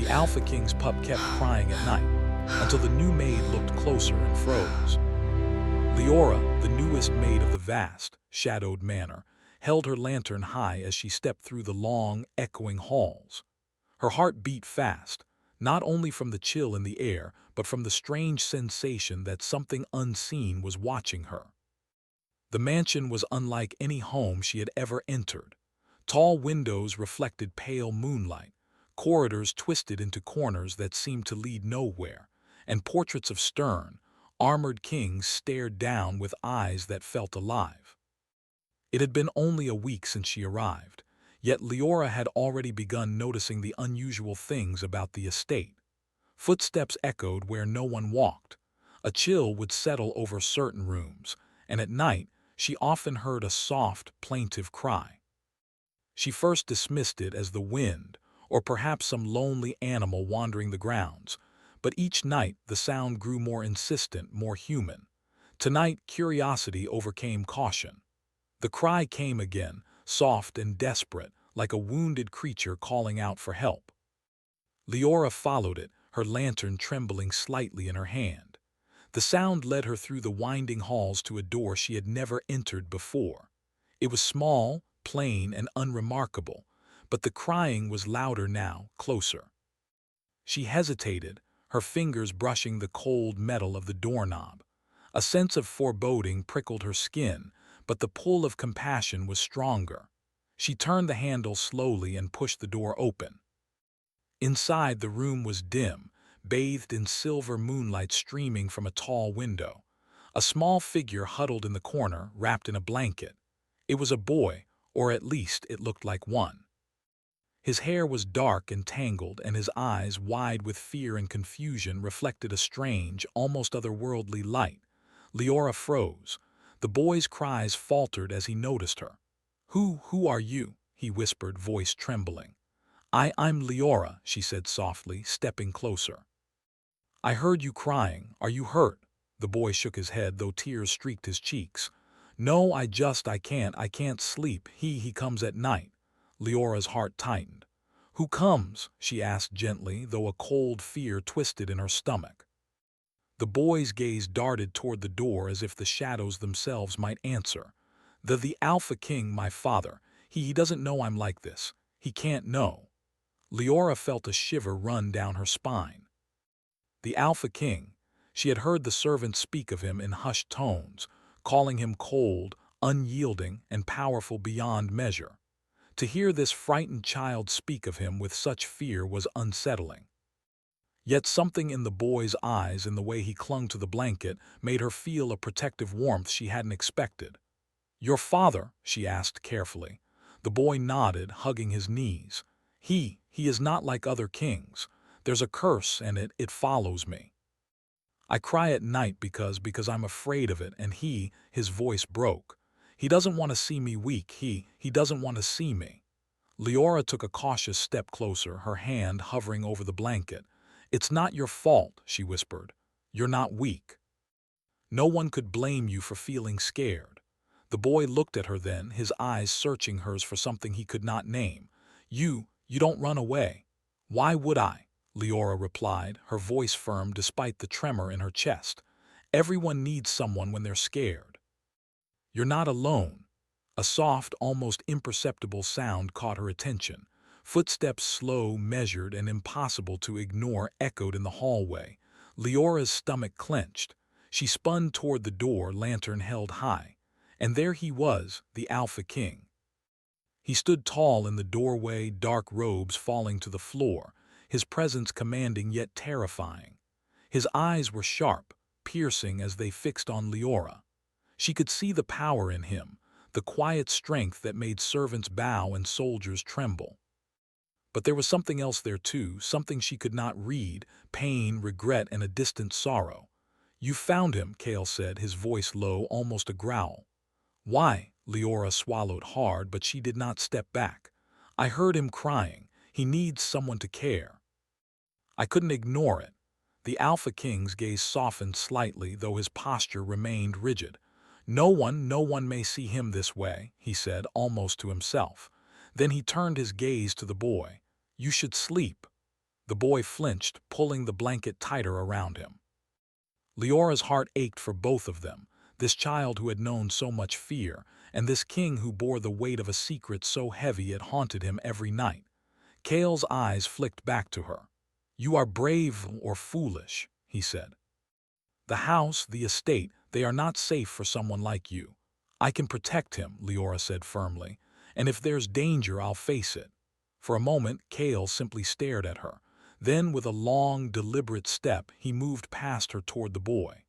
The Alpha King's pup kept crying at night, until the new maid looked closer and froze. Leora, the newest maid of the vast, shadowed manor, held her lantern high as she stepped through the long, echoing halls. Her heart beat fast, not only from the chill in the air, but from the strange sensation that something unseen was watching her. The mansion was unlike any home she had ever entered. Tall windows reflected pale moonlight, corridors twisted into corners that seemed to lead nowhere, and portraits of stern, armored kings stared down with eyes that felt alive. It had been only a week since she arrived, yet Leora had already begun noticing the unusual things about the estate. Footsteps echoed where no one walked. A chill would settle over certain rooms, and at night she often heard a soft, plaintive cry. She first dismissed it as the wind, or perhaps some lonely animal wandering the grounds, but each night the sound grew more insistent, more human. Tonight, curiosity overcame caution. The cry came again, soft and desperate, like a wounded creature calling out for help. Leora followed it, her lantern trembling slightly in her hand. The sound led her through the winding halls to a door she had never entered before. It was small, plain, and unremarkable, but the crying was louder now, closer. She hesitated, her fingers brushing the cold metal of the doorknob. A sense of foreboding prickled her skin, but the pull of compassion was stronger. She turned the handle slowly and pushed the door open. Inside, the room was dim, bathed in silver moonlight streaming from a tall window. A small figure huddled in the corner, wrapped in a blanket. It was a boy, or at least it looked like one. His hair was dark and tangled, and his eyes, wide with fear and confusion, reflected a strange, almost otherworldly light. Leora froze. The boy's cries faltered as he noticed her. Who are you?" he whispered, voice trembling. I'm Leora," she said softly, stepping closer. "I heard you crying. Are you hurt?" The boy shook his head, though tears streaked his cheeks. "No, I can't sleep. He comes at night." Leora's heart tightened. "Who comes?" she asked gently, though a cold fear twisted in her stomach. The boy's gaze darted toward the door as if the shadows themselves might answer. The Alpha King, my father. He doesn't know I'm like this. He can't know." Leora felt a shiver run down her spine. The Alpha King. She had heard the servants speak of him in hushed tones, calling him cold, unyielding, and powerful beyond measure. To hear this frightened child speak of him with such fear was unsettling. Yet something in the boy's eyes and the way he clung to the blanket made her feel a protective warmth she hadn't expected. "Your father?" she asked carefully. The boy nodded, hugging his knees. He is not like other kings. There's a curse, and it follows me. I cry at night because I'm afraid of it, and his voice broke. He doesn't want to see me weak. He doesn't want to see me." Leora took a cautious step closer, her hand hovering over the blanket. "It's not your fault," she whispered. "You're not weak. No one could blame you for feeling scared." The boy looked at her then, his eyes searching hers for something he could not name. You don't run away." "Why would I?" Leora replied, her voice firm despite the tremor in her chest. "Everyone needs someone when they're scared." "You're not alone." A soft, almost imperceptible sound caught her attention. Footsteps, slow, measured, and impossible to ignore, echoed in the hallway. Leora's stomach clenched. She spun toward the door, lantern held high. And there he was, the Alpha King. He stood tall in the doorway, dark robes falling to the floor, his presence commanding yet terrifying. His eyes were sharp, piercing as they fixed on Leora. She could see the power in him, the quiet strength that made servants bow and soldiers tremble. But there was something else there too, something she could not read, pain, regret, and a distant sorrow. "You found him," Kale said, his voice low, almost a growl. "Why?" Leora swallowed hard, but she did not step back. "I heard him crying. He needs someone to care." I couldn't ignore it. The Alpha King's gaze softened slightly, though his posture remained rigid. No one may see him this way," he said, almost to himself. Then he turned his gaze to the boy. "You should sleep." The boy flinched, pulling the blanket tighter around him. Leora's heart ached for both of them, this child who had known so much fear, and this king who bore the weight of a secret so heavy it haunted him every night. Cale's eyes flicked back to her. "You are brave or foolish," he said. "The house, the estate, they are not safe for someone like you." "I can protect him," Leora said firmly, "and if there's danger, I'll face it." For a moment, Cale simply stared at her. Then, with a long, deliberate step, he moved past her toward the boy.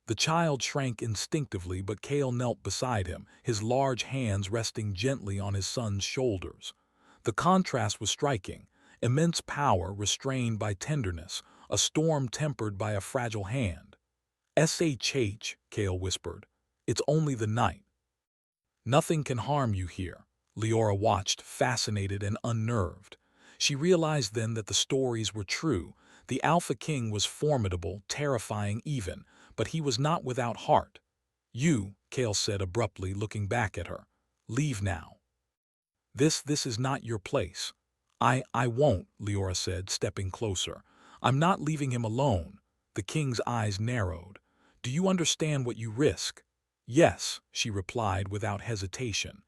The child shrank instinctively, but Cale knelt beside him, his large hands resting gently on his son's shoulders. The contrast was striking: immense power restrained by tenderness, a storm tempered by a fragile hand. "SHH," Cale whispered. "It's only the night. Nothing can harm you here." Leora watched, fascinated and unnerved. She realized then that the stories were true. The Alpha King was formidable, terrifying even, but he was not without heart. "You," Cale said abruptly, looking back at her. "Leave now. This is not your place." I won't," Leora said, stepping closer. "I'm not leaving him alone." The king's eyes narrowed. "Do you understand what you risk?" "Yes," she replied without hesitation.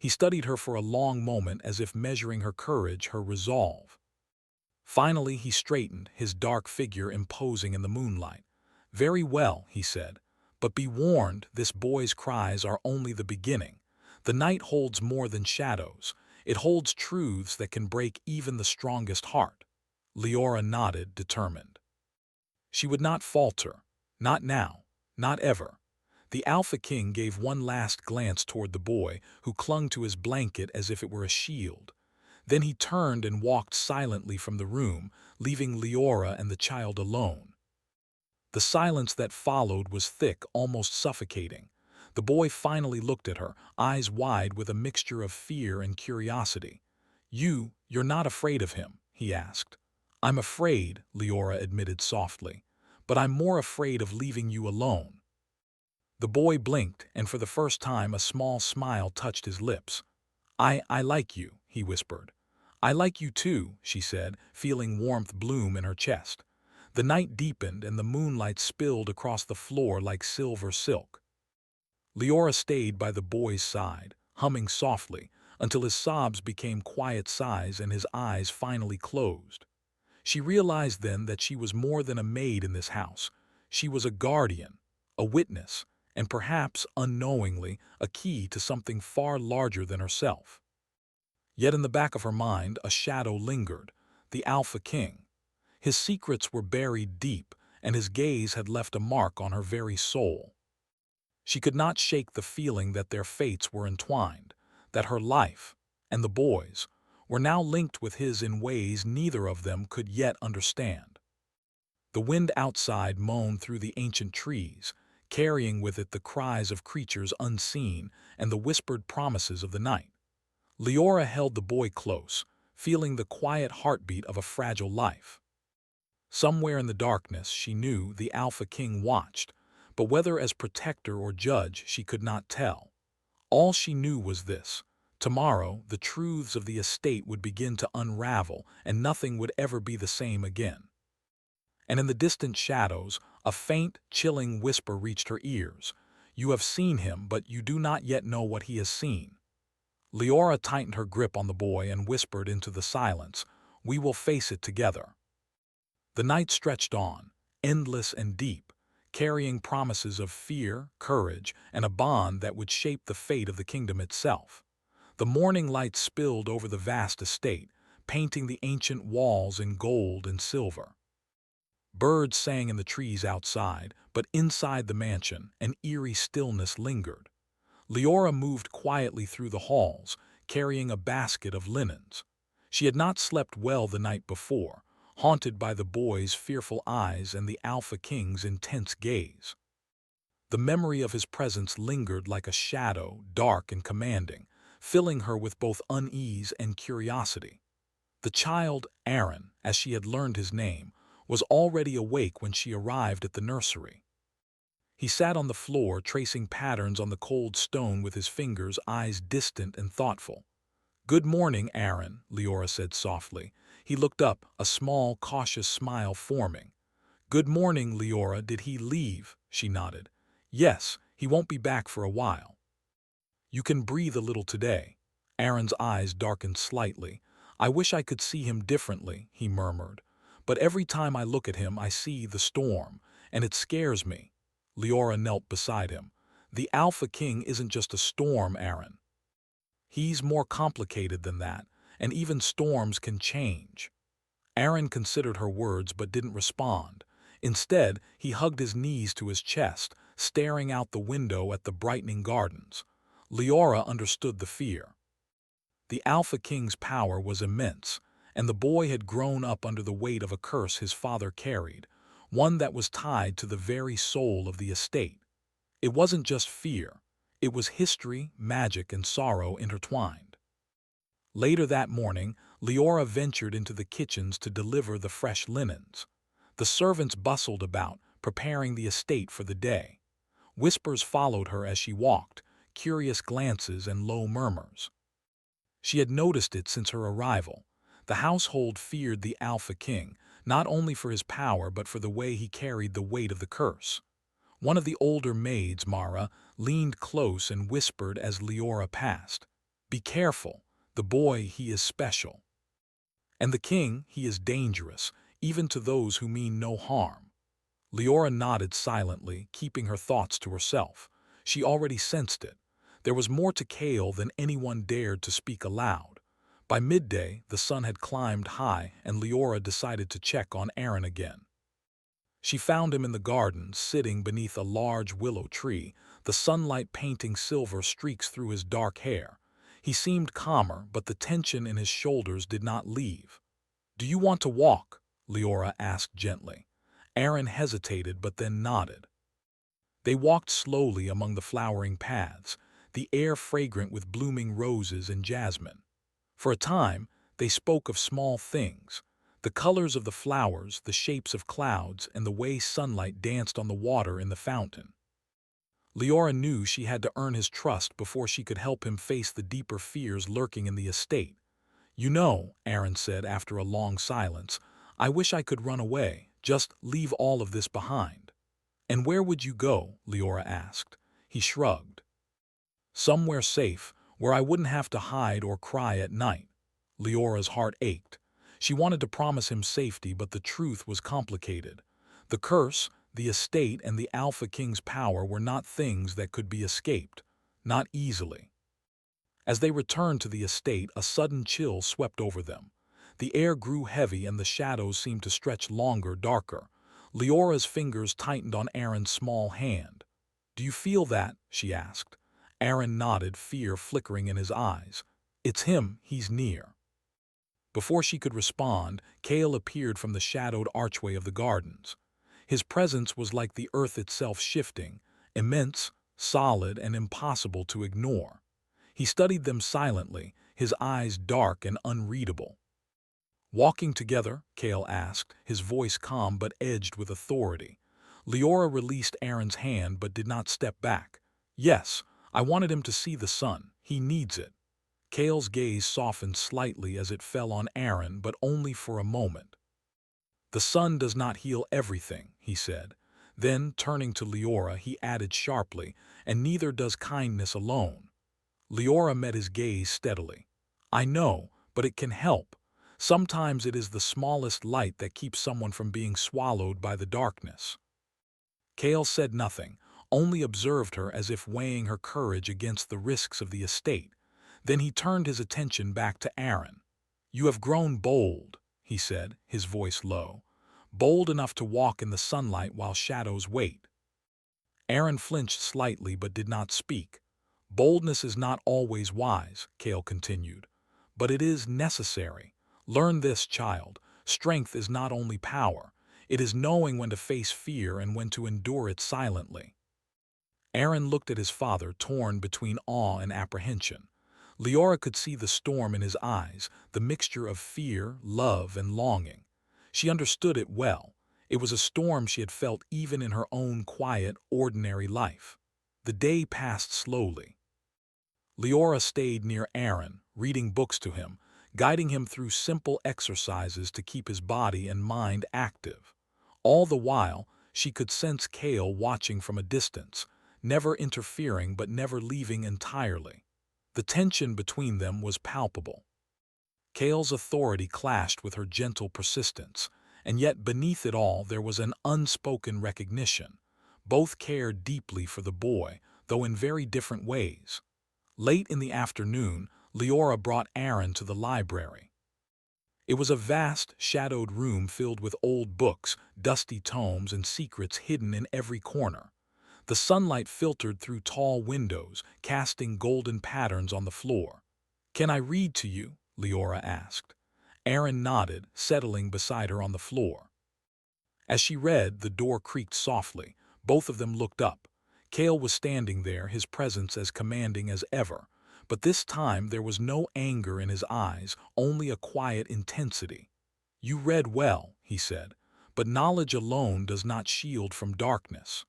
He studied her for a long moment, as if measuring her courage, her resolve. Finally he straightened, his dark figure imposing in the moonlight. "Very well," he said. "But be warned, this boy's cries are only the beginning. The night holds more than shadows. It holds truths that can break even the strongest heart." Leora nodded, determined. She would not falter. Not now. Not ever. The Alpha King gave one last glance toward the boy, who clung to his blanket as if it were a shield. Then he turned and walked silently from the room, leaving Leora and the child alone. The silence that followed was thick, almost suffocating. The boy finally looked at her, eyes wide with a mixture of fear and curiosity. You're not afraid of him?" he asked. "I'm afraid," Leora admitted softly, "but I'm more afraid of leaving you alone." The boy blinked, and for the first time a small smile touched his lips. I like you," he whispered. "I like you too," she said, feeling warmth bloom in her chest. The night deepened, and the moonlight spilled across the floor like silver silk. Leora stayed by the boy's side, humming softly, until his sobs became quiet sighs and his eyes finally closed. She realized then that she was more than a maid in this house. She was a guardian, a witness, and perhaps, unknowingly, a key to something far larger than herself. Yet in the back of her mind, a shadow lingered: the Alpha King. His secrets were buried deep, and his gaze had left a mark on her very soul. She could not shake the feeling that their fates were entwined, that her life, and the boy's, were now linked with his in ways neither of them could yet understand. The wind outside moaned through the ancient trees, carrying with it the cries of creatures unseen and the whispered promises of the night. Leora held the boy close, feeling the quiet heartbeat of a fragile life. Somewhere in the darkness, she knew, the Alpha King watched, but whether as protector or judge she could not tell. All she knew was this: tomorrow the truths of the estate would begin to unravel, and nothing would ever be the same again. And in the distant shadows, a faint, chilling whisper reached her ears. "You have seen him, but you do not yet know what he has seen." Leora tightened her grip on the boy and whispered into the silence, "We will face it together." The night stretched on, endless and deep, carrying promises of fear, courage, and a bond that would shape the fate of the kingdom itself. The morning light spilled over the vast estate, painting the ancient walls in gold and silver. Birds sang in the trees outside, but inside the mansion, an eerie stillness lingered. Leora moved quietly through the halls, carrying a basket of linens. She had not slept well the night before, haunted by the boy's fearful eyes and the Alpha King's intense gaze. The memory of his presence lingered like a shadow, dark and commanding, filling her with both unease and curiosity. The child, Aaron, as she had learned his name, was already awake when she arrived at the nursery. He sat on the floor, tracing patterns on the cold stone with his fingers, eyes distant and thoughtful. "Good morning, Aaron," Leora said softly. He looked up, a small, cautious smile forming. "Good morning, Leora. Did he leave?" She nodded. "Yes, he won't be back for a while." "You can breathe a little today." Aaron's eyes darkened slightly. "I wish I could see him differently," he murmured. "But every time I look at him I see the storm, and it scares me." Leora knelt beside him. "The Alpha King isn't just a storm, Aaron. He's more complicated than that, and even storms can change." Aaron considered her words but didn't respond. Instead, he hugged his knees to his chest, staring out the window at the brightening gardens. Leora understood the fear. The Alpha King's power was immense, and the boy had grown up under the weight of a curse his father carried, one that was tied to the very soul of the estate. It wasn't just fear. It was history, magic, and sorrow intertwined. Later that morning, Leora ventured into the kitchens to deliver the fresh linens. The servants bustled about, preparing the estate for the day. Whispers followed her as she walked, curious glances and low murmurs. She had noticed it since her arrival. The household feared the Alpha King, not only for his power but for the way he carried the weight of the curse. One of the older maids, Mara, leaned close and whispered as Leora passed, "Be careful. The boy, he is special. And the king, he is dangerous, even to those who mean no harm." Leora nodded silently, keeping her thoughts to herself. She already sensed it. There was more to Kale than anyone dared to speak aloud. By midday, the sun had climbed high, and Leora decided to check on Aaron again. She found him in the garden, sitting beneath a large willow tree, the sunlight painting silver streaks through his dark hair. He seemed calmer, but the tension in his shoulders did not leave. "Do you want to walk?" Leora asked gently. Aaron hesitated but then nodded. They walked slowly among the flowering paths, the air fragrant with blooming roses and jasmine. For a time, they spoke of small things, the colors of the flowers, the shapes of clouds, and the way sunlight danced on the water in the fountain. Leora knew she had to earn his trust before she could help him face the deeper fears lurking in the estate. "You know," Aaron said after a long silence, "I wish I could run away, just leave all of this behind." "And where would you go?" Leora asked. He shrugged. "Somewhere safe, where I wouldn't have to hide or cry at night." Leora's heart ached. She wanted to promise him safety, but the truth was complicated. The curse, the estate, and the Alpha King's power were not things that could be escaped, not easily. As they returned to the estate, a sudden chill swept over them. The air grew heavy and the shadows seemed to stretch longer, darker. Leora's fingers tightened on Aaron's small hand. "Do you feel that?" she asked. Aaron nodded, fear flickering in his eyes. "It's him, he's near." Before she could respond, Kale appeared from the shadowed archway of the gardens. His presence was like the earth itself shifting, immense, solid, and impossible to ignore. He studied them silently, his eyes dark and unreadable. "Walking together?" Kale asked, his voice calm but edged with authority. Leora released Aaron's hand but did not step back. "Yes, I wanted him to see the sun. He needs it." Kale's gaze softened slightly as it fell on Aaron, but only for a moment. "The sun does not heal everything," he said. Then, turning to Leora, he added sharply, "And neither does kindness alone." Leora met his gaze steadily. "I know, but it can help. Sometimes it is the smallest light that keeps someone from being swallowed by the darkness." Kale said nothing, only observed her as if weighing her courage against the risks of the estate. Then he turned his attention back to Aaron. "You have grown bold," he said, his voice low. "Bold enough to walk in the sunlight while shadows wait." Aaron flinched slightly but did not speak. "Boldness is not always wise," Kale continued, "but it is necessary. Learn this, child. Strength is not only power. It is knowing when to face fear and when to endure it silently." Aaron looked at his father, torn between awe and apprehension. Leora could see the storm in his eyes, the mixture of fear, love, and longing. She understood it well. It was a storm she had felt even in her own quiet, ordinary life. The day passed slowly. Leora stayed near Aaron, reading books to him, guiding him through simple exercises to keep his body and mind active. All the while, she could sense Kale watching from a distance, never interfering but never leaving entirely. The tension between them was palpable. Kale's authority clashed with her gentle persistence, and yet beneath it all there was an unspoken recognition. Both cared deeply for the boy, though in very different ways. Late in the afternoon, Leora brought Aaron to the library. It was a vast, shadowed room filled with old books, dusty tomes, and secrets hidden in every corner. The sunlight filtered through tall windows, casting golden patterns on the floor. "Can I read to you?" Leora asked. Aaron nodded, settling beside her on the floor. As she read, the door creaked softly. Both of them looked up. Kale was standing there, his presence as commanding as ever. But this time there was no anger in his eyes, only a quiet intensity. "You read well," he said, "but knowledge alone does not shield from darkness."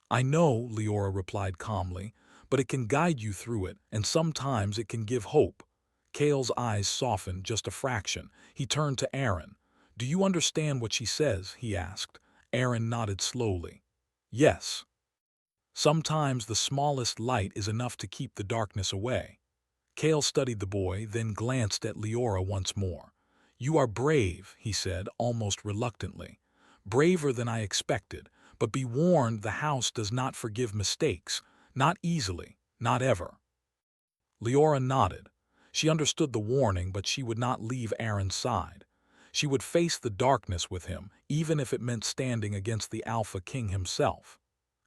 "I know," Leora replied calmly, "but it can guide you through it, and sometimes it can give hope." Kale's eyes softened just a fraction. He turned to Aaron. "Do you understand what she says?" he asked. Aaron nodded slowly. "Yes. Sometimes the smallest light is enough to keep the darkness away." Kale studied the boy, then glanced at Leora once more. "You are brave," he said, almost reluctantly. "Braver than I expected, but be warned, the house does not forgive mistakes. Not easily, not ever." Leora nodded. She understood the warning, but she would not leave Aaron's side. She would face the darkness with him, even if it meant standing against the Alpha King himself.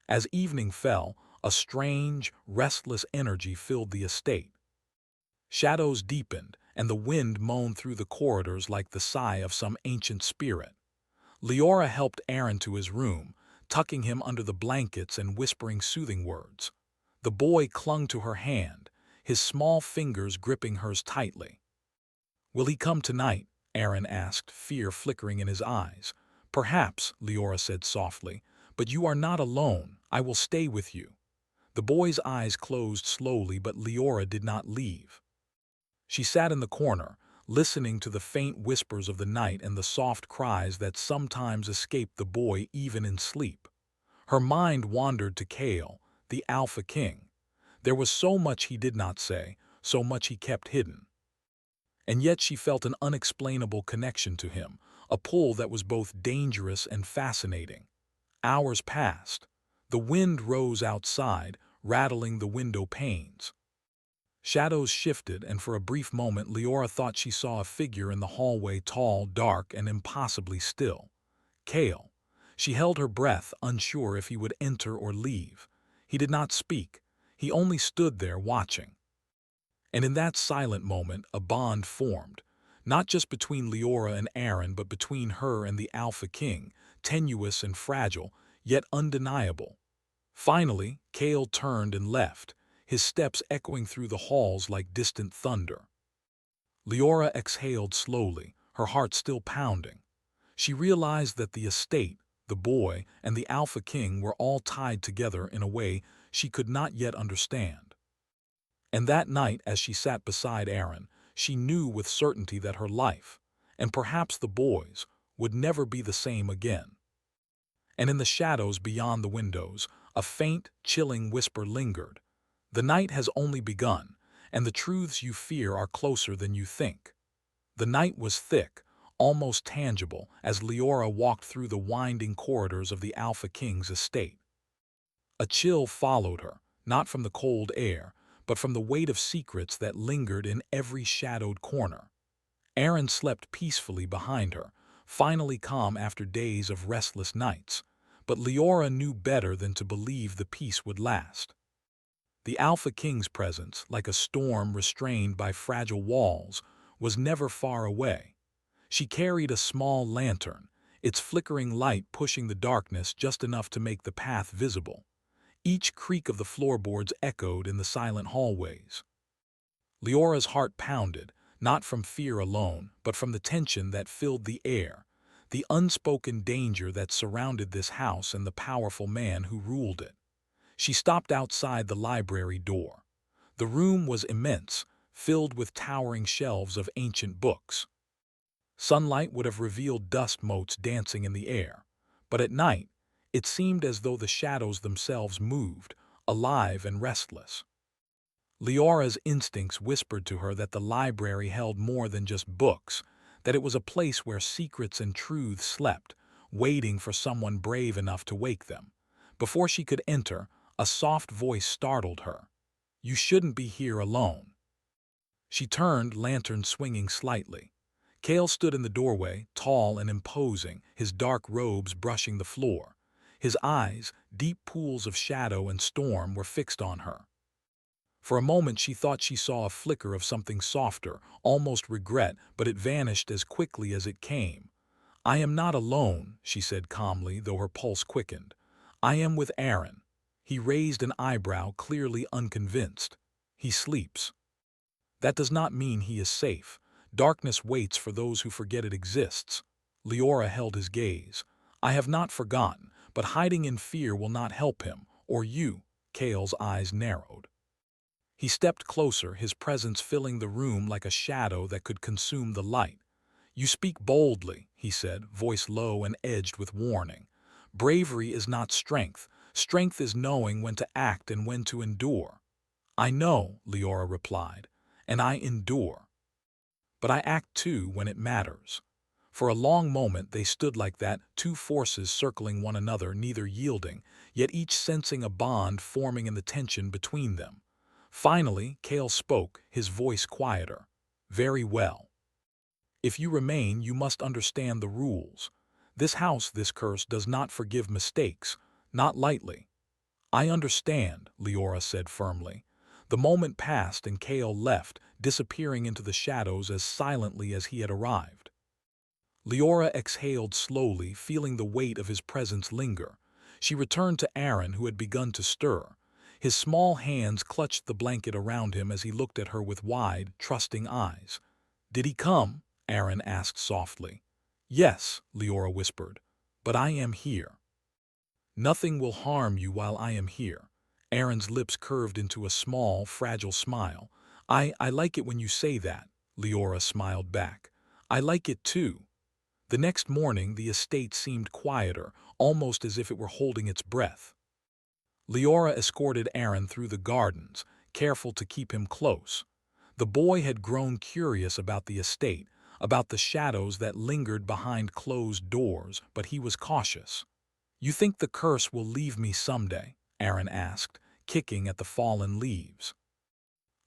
As evening fell, a strange, restless energy filled the estate. Shadows deepened, and the wind moaned through the corridors like the sigh of some ancient spirit. Leora helped Aaron to his room, tucking him under the blankets and whispering soothing words. The boy clung to her hand, his small fingers gripping hers tightly. "Will he come tonight?" Aaron asked, fear flickering in his eyes. "Perhaps," Leora said softly, "but you are not alone. I will stay with you." The boy's eyes closed slowly, but Leora did not leave. She sat in the corner, listening to the faint whispers of the night and the soft cries that sometimes escaped the boy even in sleep. Her mind wandered to Kale, the Alpha King. There was so much he did not say, so much he kept hidden. And yet she felt an unexplainable connection to him, a pull that was both dangerous and fascinating. Hours passed. The wind rose outside, rattling the window panes. Shadows shifted, and for a brief moment Leora thought she saw a figure in the hallway, tall, dark, and impossibly still. Kale. She held her breath, unsure if he would enter or leave. He did not speak. He only stood there watching. And in that silent moment, a bond formed, not just between Leora and Aaron, but between her and the Alpha King, tenuous and fragile, yet undeniable. Finally, Kale turned and left, his steps echoing through the halls like distant thunder. Leora exhaled slowly, her heart still pounding. She realized that the estate, the boy, and the Alpha King were all tied together in a way she could not yet understand. And that night, as she sat beside Aaron, she knew with certainty that her life, and perhaps the boy's, would never be the same again. And in the shadows beyond the windows, a faint, chilling whisper lingered. "The night has only begun, and the truths you fear are closer than you think." The night was thick, almost tangible, as Leora walked through the winding corridors of the Alpha King's estate. A chill followed her, not from the cold air, but from the weight of secrets that lingered in every shadowed corner. Aaron slept peacefully behind her, finally calm after days of restless nights, but Leora knew better than to believe the peace would last. The Alpha King's presence, like a storm restrained by fragile walls, was never far away. She carried a small lantern, its flickering light pushing the darkness just enough to make the path visible. Each creak of the floorboards echoed in the silent hallways. Leora's heart pounded, not from fear alone, but from the tension that filled the air, the unspoken danger that surrounded this house and the powerful man who ruled it. She stopped outside the library door. The room was immense, filled with towering shelves of ancient books. Sunlight would have revealed dust motes dancing in the air, but at night, it seemed as though the shadows themselves moved, alive and restless. Leora's instincts whispered to her that the library held more than just books, that it was a place where secrets and truths slept, waiting for someone brave enough to wake them. Before she could enter, a soft voice startled her. "You shouldn't be here alone." She turned, lantern swinging slightly. Cale stood in the doorway, tall and imposing, his dark robes brushing the floor. His eyes, deep pools of shadow and storm, were fixed on her. For a moment she thought she saw a flicker of something softer, almost regret, but it vanished as quickly as it came. "I am not alone," she said calmly, though her pulse quickened. "I am with Aaron." He raised an eyebrow, clearly unconvinced. "He sleeps." "That does not mean he is safe. Darkness waits for those who forget it exists." Leora held his gaze. "I have not forgotten, but hiding in fear will not help him, or you." Cale's eyes narrowed. He stepped closer, his presence filling the room like a shadow that could consume the light. "You speak boldly," he said, voice low and edged with warning. "Bravery is not strength. Strength is knowing when to act and when to endure." "I know," Leora replied, "and I endure. But I act too when it matters." For a long moment they stood like that, two forces circling one another, neither yielding, yet each sensing a bond forming in the tension between them. Finally, Cale spoke, his voice quieter. "Very well. If you remain, you must understand the rules. This house, this curse, does not forgive mistakes, not lightly." "I understand," Leora said firmly. The moment passed and Cale left, disappearing into the shadows as silently as he had arrived. Leora exhaled slowly, feeling the weight of his presence linger. She returned to Aaron, who had begun to stir. His small hands clutched the blanket around him as he looked at her with wide, trusting eyes. "Did he come?" Aaron asked softly. "Yes," Leora whispered, "but I am here." "Nothing will harm you while I am here." Aaron's lips curved into a small, fragile smile. I like it when you say that," Leora smiled back. "I like it too." The next morning the estate seemed quieter, almost as if it were holding its breath. Leora escorted Aaron through the gardens, careful to keep him close. The boy had grown curious about the estate, about the shadows that lingered behind closed doors, but he was cautious. "You think the curse will leave me someday?" Aaron asked, kicking at the fallen leaves.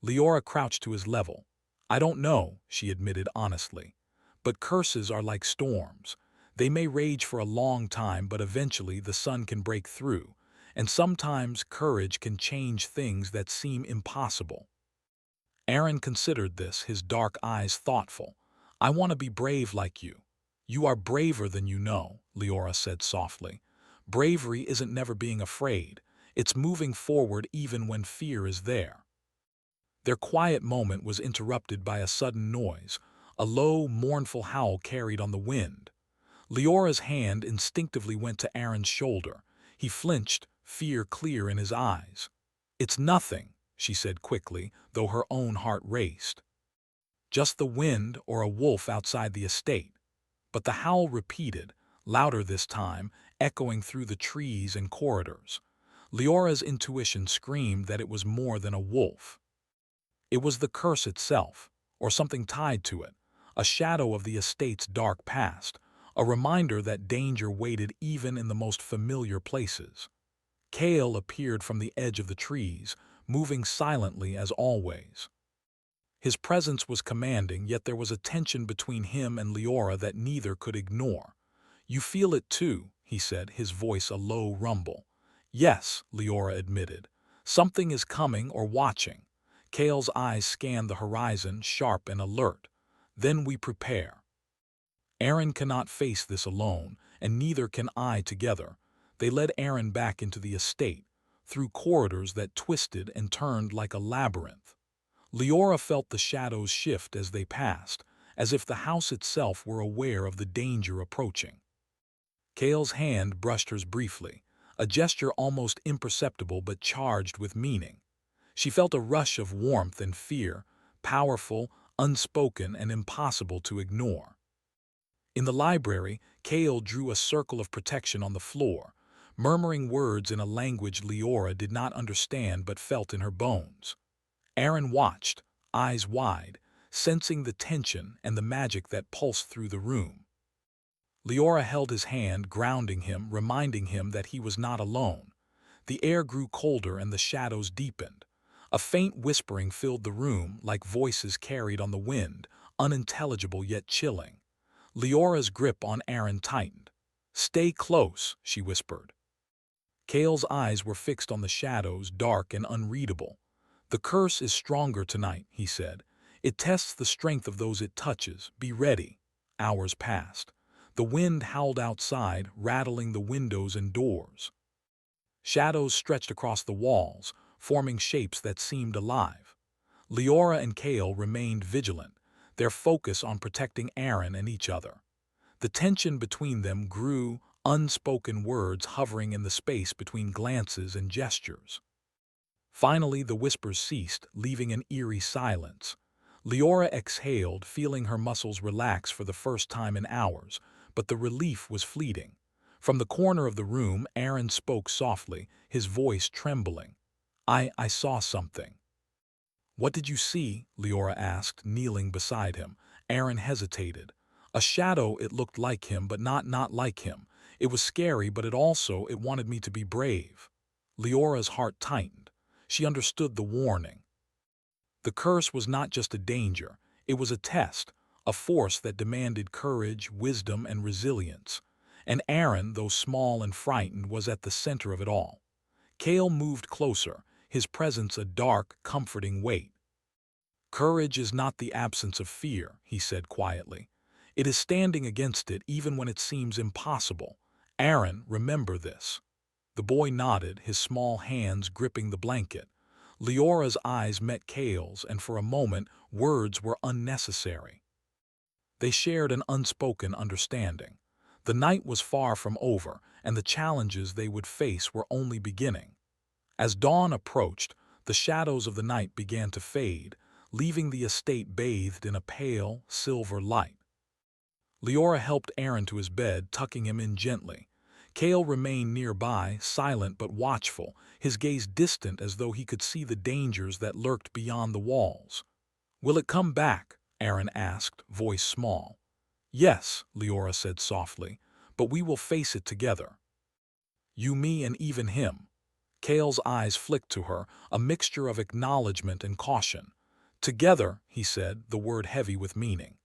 Leora crouched to his level. "I don't know," she admitted honestly. "But curses are like storms. They may rage for a long time, but eventually the sun can break through. And sometimes courage can change things that seem impossible." Aaron considered this, his dark eyes thoughtful. "I want to be brave like you." "You are braver than you know," Leora said softly. "Bravery isn't never being afraid. It's moving forward even when fear is there." Their quiet moment was interrupted by a sudden noise, a low, mournful howl carried on the wind. Leora's hand instinctively went to Aaron's shoulder. He flinched, fear clear in his eyes. "It's nothing," she said quickly, though her own heart raced. "Just the wind or a wolf outside the estate." But the howl repeated, louder this time, echoing through the trees and corridors. Leora's intuition screamed that it was more than a wolf. It was the curse itself, or something tied to it, a shadow of the estate's dark past, a reminder that danger waited even in the most familiar places. Cale appeared from the edge of the trees, moving silently as always. His presence was commanding, yet there was a tension between him and Leora that neither could ignore. "You feel it too," he said, his voice a low rumble. "Yes," Leora admitted. "Something is coming or watching." Cale's eyes scanned the horizon, sharp and alert. "Then we prepare." Aaron cannot face this alone, and neither can I together. They led Aaron back into the estate, through corridors that twisted and turned like a labyrinth. Leora felt the shadows shift as they passed, as if the house itself were aware of the danger approaching. Cale's hand brushed hers briefly, a gesture almost imperceptible but charged with meaning. She felt a rush of warmth and fear, powerful, unspoken, and impossible to ignore. In the library, Kale drew a circle of protection on the floor, murmuring words in a language Leora did not understand but felt in her bones. Aaron watched, eyes wide, sensing the tension and the magic that pulsed through the room. Leora held his hand, grounding him, reminding him that he was not alone. The air grew colder and the shadows deepened. A faint whispering filled the room, like voices carried on the wind, unintelligible yet chilling. Leora's grip on Aaron tightened. "Stay close," she whispered. Kale's eyes were fixed on the shadows, dark and unreadable. "The curse is stronger tonight," he said. "It tests the strength of those it touches. Be ready." Hours passed. The wind howled outside, rattling the windows and doors. Shadows stretched across the walls, forming shapes that seemed alive. Leora and Kale remained vigilant, their focus on protecting Aaron and each other. The tension between them grew, unspoken words hovering in the space between glances and gestures. Finally, the whispers ceased, leaving an eerie silence. Leora exhaled, feeling her muscles relax for the first time in hours, but the relief was fleeting. From the corner of the room, Aaron spoke softly, his voice trembling. I saw something." "What did you see?" Leora asked, kneeling beside him. Aaron hesitated. "A shadow. It looked like him, but not like him. It was scary, but it wanted me to be brave." Leora's heart tightened. She understood the warning. The curse was not just a danger, it was a test, a force that demanded courage, wisdom, and resilience. And Aaron, though small and frightened, was at the center of it all. Kale moved closer, his presence a dark, comforting weight. "Courage is not the absence of fear," he said quietly. "It is standing against it even when it seems impossible. Aaron, remember this." The boy nodded, his small hands gripping the blanket. Leora's eyes met Kale's, and for a moment, words were unnecessary. They shared an unspoken understanding. The night was far from over, and the challenges they would face were only beginning. As dawn approached, the shadows of the night began to fade, leaving the estate bathed in a pale, silver light. Leora helped Aaron to his bed, tucking him in gently. Kale remained nearby, silent but watchful, his gaze distant as though he could see the dangers that lurked beyond the walls. "Will it come back?" Aaron asked, voice small. "Yes," Leora said softly, "but we will face it together. You, me, and even him." Kale's eyes flicked to her, a mixture of acknowledgement and caution. "Together," he said, the word heavy with meaning.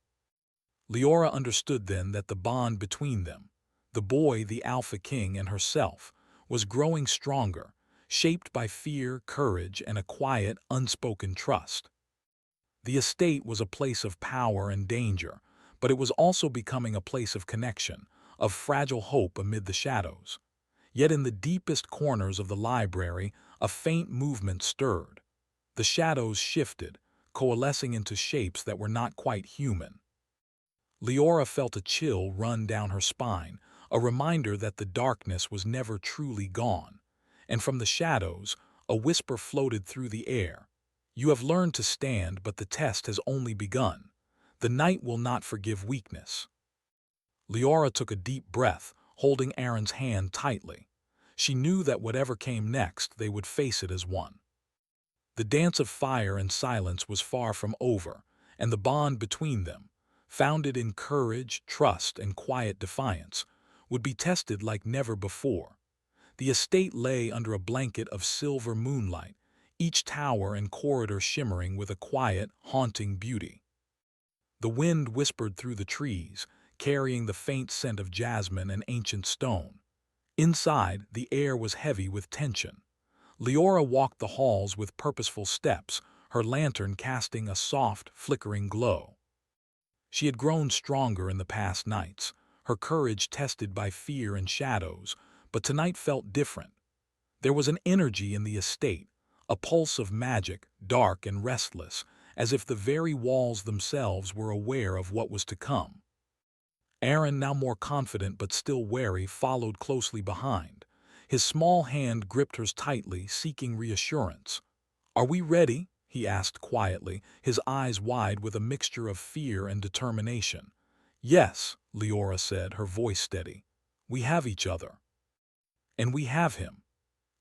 Leora understood then that the bond between them, the boy, the Alpha King, and herself, was growing stronger, shaped by fear, courage, and a quiet, unspoken trust. The estate was a place of power and danger, but it was also becoming a place of connection, of fragile hope amid the shadows. Yet in the deepest corners of the library, a faint movement stirred. The shadows shifted, coalescing into shapes that were not quite human. Leora felt a chill run down her spine, a reminder that the darkness was never truly gone. And from the shadows, a whisper floated through the air. "You have learned to stand, but the test has only begun. The night will not forgive weakness." Leora took a deep breath, holding Aaron's hand tightly. She knew that whatever came next, they would face it as one. The dance of fire and silence was far from over, and the bond between them, founded in courage, trust, and quiet defiance, would be tested like never before. The estate lay under a blanket of silver moonlight, each tower and corridor shimmering with a quiet, haunting beauty. The wind whispered through the trees, carrying the faint scent of jasmine and ancient stone. Inside, the air was heavy with tension. Leora walked the halls with purposeful steps, her lantern casting a soft, flickering glow. She had grown stronger in the past nights, her courage tested by fear and shadows, but tonight felt different. There was an energy in the estate, a pulse of magic, dark and restless, as if the very walls themselves were aware of what was to come. Aaron, now more confident but still wary, followed closely behind. His small hand gripped hers tightly, seeking reassurance. "Are we ready?" he asked quietly, his eyes wide with a mixture of fear and determination. Yes, Leora said, her voice steady. We have each other. And we have him.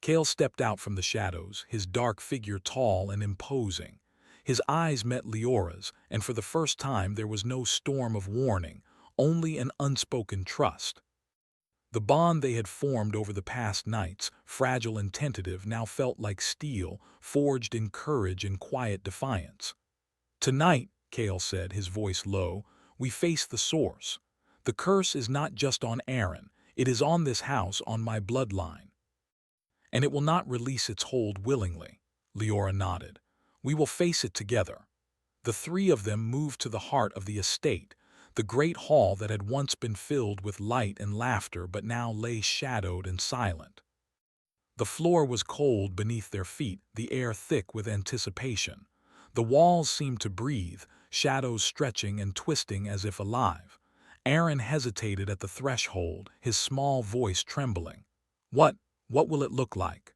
Cale stepped out from the shadows, his dark figure tall and imposing. His eyes met Leora's, and for the first time there was no storm of warning, only an unspoken trust. The bond they had formed over the past nights, fragile and tentative, now felt like steel, forged in courage and quiet defiance. Tonight, Cale said, his voice low, we face the source. The curse is not just on Aaron, it is on this house, on my bloodline. And it will not release its hold willingly. Leora nodded. We will face it together. The three of them moved to the heart of the estate, the great hall that had once been filled with light and laughter but now lay shadowed and silent. The floor was cold beneath their feet, the air thick with anticipation. The walls seemed to breathe, shadows stretching and twisting as if alive. Aaron hesitated at the threshold, his small voice trembling. What will it look like?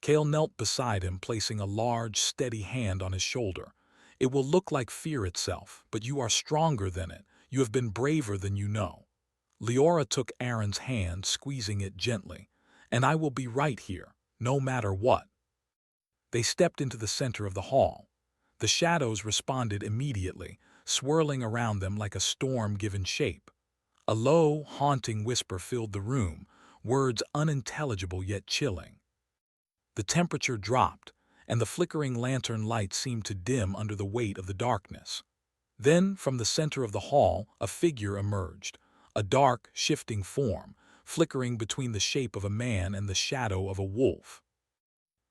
Cale knelt beside him, placing a large, steady hand on his shoulder. It will look like fear itself, but you are stronger than it. You have been braver than you know. Leora took Aaron's hand, squeezing it gently. And I will be right here, no matter what. They stepped into the center of the hall. The shadows responded immediately, swirling around them like a storm given shape. A low, haunting whisper filled the room, words unintelligible yet chilling. The temperature dropped, and the flickering lantern light seemed to dim under the weight of the darkness. Then, from the center of the hall, a figure emerged, a dark, shifting form, flickering between the shape of a man and the shadow of a wolf.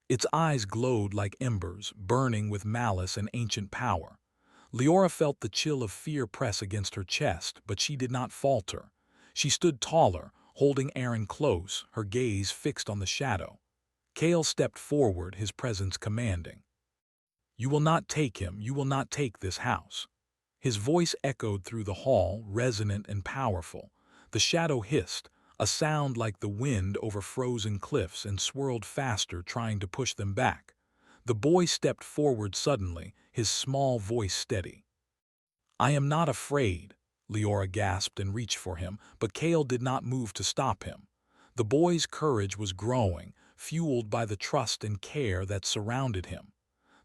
Its eyes glowed like embers, burning with malice and ancient power. Leora felt the chill of fear press against her chest, but she did not falter. She stood taller, holding Aaron close, her gaze fixed on the shadow. Cale stepped forward, his presence commanding. You will not take him, you will not take this house. His voice echoed through the hall, resonant and powerful. The shadow hissed, a sound like the wind over frozen cliffs, and swirled faster, trying to push them back. The boy stepped forward suddenly, his small voice steady. I am not afraid, Leora gasped and reached for him, but Cale did not move to stop him. The boy's courage was growing, fueled by the trust and care that surrounded him.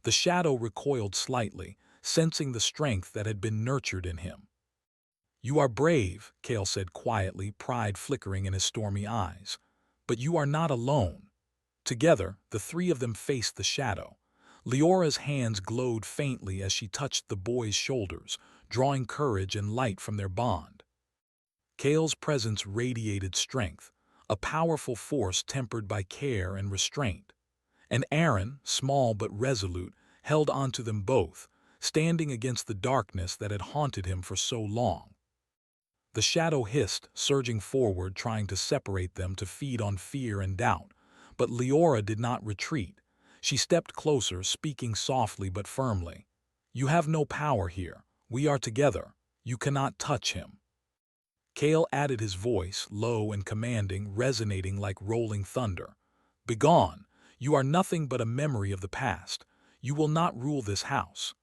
The shadow recoiled slightly, sensing the strength that had been nurtured in him. You are brave, Cale said quietly, pride flickering in his stormy eyes. But you are not alone. Together, the three of them faced the shadow. Leora's hands glowed faintly as she touched the boy's shoulders, drawing courage and light from their bond. Cale's presence radiated strength, a powerful force tempered by care and restraint. And Aaron, small but resolute, held onto them both, standing against the darkness that had haunted him for so long. The shadow hissed, surging forward, trying to separate them, to feed on fear and doubt. But Leora did not retreat. She stepped closer, speaking softly but firmly. You have no power here. We are together. You cannot touch him. Cale added his voice, low and commanding, resonating like rolling thunder. Begone! You are nothing but a memory of the past. You will not rule this house.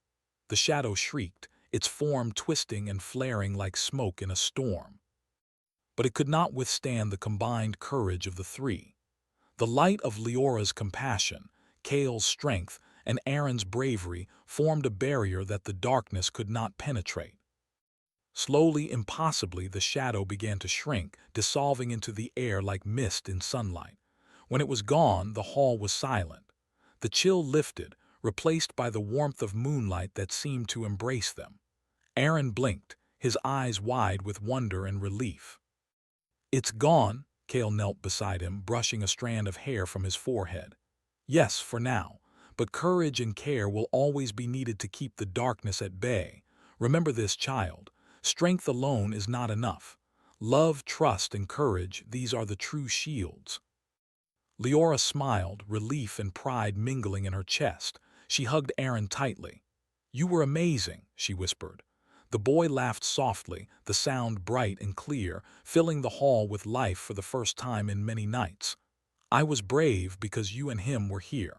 The shadow shrieked, its form twisting and flaring like smoke in a storm. But it could not withstand the combined courage of the three. The light of Leora's compassion, Cale's strength, and Aaron's bravery formed a barrier that the darkness could not penetrate. Slowly, impossibly, the shadow began to shrink, dissolving into the air like mist in sunlight. When it was gone, the hall was silent. The chill lifted, replaced by the warmth of moonlight that seemed to embrace them. Aaron blinked, his eyes wide with wonder and relief. It's gone, Cale knelt beside him, brushing a strand of hair from his forehead. Yes, for now, but courage and care will always be needed to keep the darkness at bay. Remember this, child. Strength alone is not enough. Love, trust, and courage, these are the true shields. Leora smiled, relief and pride mingling in her chest. She hugged Aaron tightly. You were amazing, she whispered. The boy laughed softly, the sound bright and clear, filling the hall with life for the first time in many nights. I was brave because you and him were here.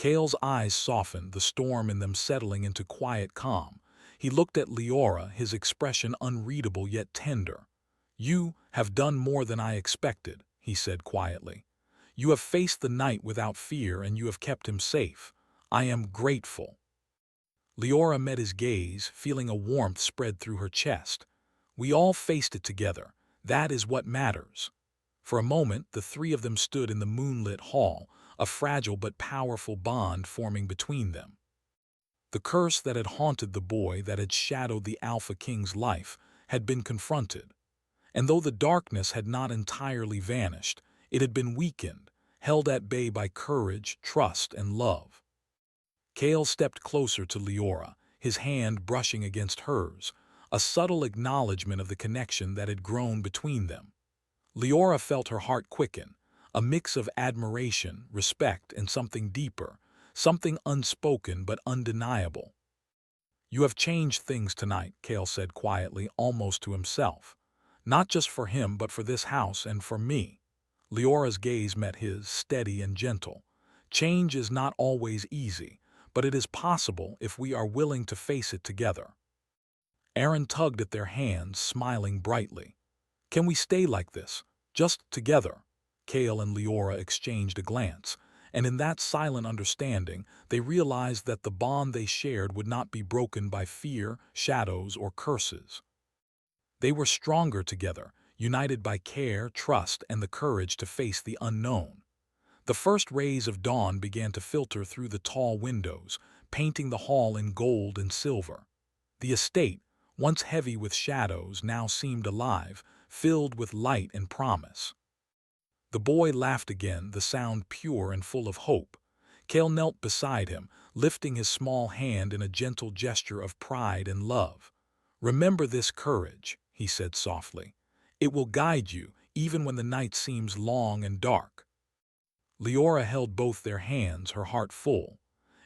Cale's eyes softened, the storm in them settling into quiet calm. He looked at Leora, his expression unreadable yet tender. "You have done more than I expected," he said quietly. "You have faced the night without fear, and you have kept him safe. I am grateful." Leora met his gaze, feeling a warmth spread through her chest. "We all faced it together. That is what matters." For a moment, the three of them stood in the moonlit hall, a fragile but powerful bond forming between them. The curse that had haunted the boy, that had shadowed the Alpha King's life, had been confronted. And though the darkness had not entirely vanished, it had been weakened, held at bay by courage, trust, and love. Cale stepped closer to Leora, his hand brushing against hers, a subtle acknowledgement of the connection that had grown between them. Leora felt her heart quicken, a mix of admiration, respect, and something deeper, something unspoken but undeniable. "You have changed things tonight," Cale said quietly, almost to himself. "Not just for him, but for this house and for me." Leora's gaze met his, steady and gentle. "Change is not always easy, but it is possible if we are willing to face it together." Aaron tugged at their hands, smiling brightly. "Can we stay like this, just together?" Cale and Leora exchanged a glance, and in that silent understanding, they realized that the bond they shared would not be broken by fear, shadows, or curses. They were stronger together, united by care, trust, and the courage to face the unknown. The first rays of dawn began to filter through the tall windows, painting the hall in gold and silver. The estate, once heavy with shadows, now seemed alive, filled with light and promise. The boy laughed again, the sound pure and full of hope. Cale knelt beside him, lifting his small hand in a gentle gesture of pride and love. "Remember this courage," he said softly. "It will guide you, even when the night seems long and dark." Leora held both their hands, her heart full.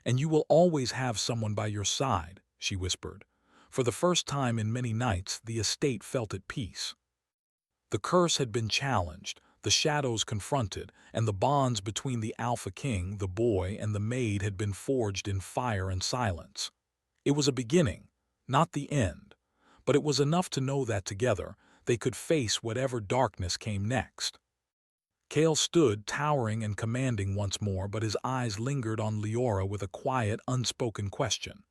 "And you will always have someone by your side," she whispered. For the first time in many nights, the estate felt at peace. The curse had been challenged, the shadows confronted, and the bonds between the Alpha King, the boy, and the Maid had been forged in fire and silence. It was a beginning, not the end, but it was enough to know that together they could face whatever darkness came next. Cale stood, towering and commanding once more, but his eyes lingered on Leora with a quiet, unspoken question.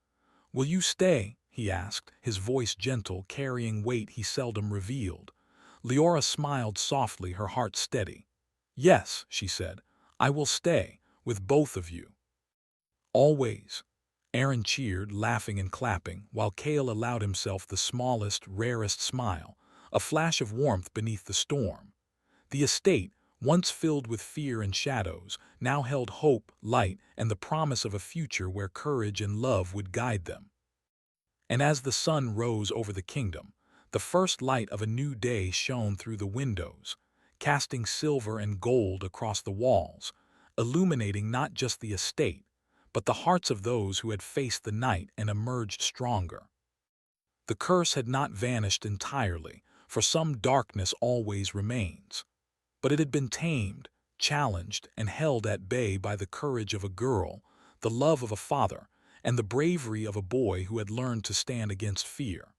"Will you stay?" he asked, his voice gentle, carrying weight he seldom revealed. Leora smiled softly, her heart steady. "Yes," she said, "I will stay, with both of you." "Always." Aaron cheered, laughing and clapping, while Cale allowed himself the smallest, rarest smile, a flash of warmth beneath the storm. The estate, once filled with fear and shadows, now held hope, light, and the promise of a future where courage and love would guide them. And as the sun rose over the kingdom, the first light of a new day shone through the windows, casting silver and gold across the walls, illuminating not just the estate, but the hearts of those who had faced the night and emerged stronger. The curse had not vanished entirely, for some darkness always remains. But it had been tamed, challenged, and held at bay by the courage of a girl, the love of a father, and the bravery of a boy who had learned to stand against fear.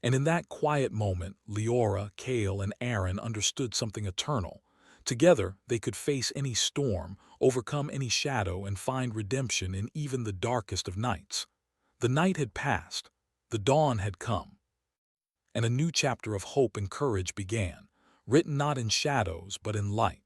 And in that quiet moment, Leora, Cale, and Aaron understood something eternal. Together, they could face any storm, overcome any shadow, and find redemption in even the darkest of nights. The night had passed, the dawn had come, and a new chapter of hope and courage began, written not in shadows but in light.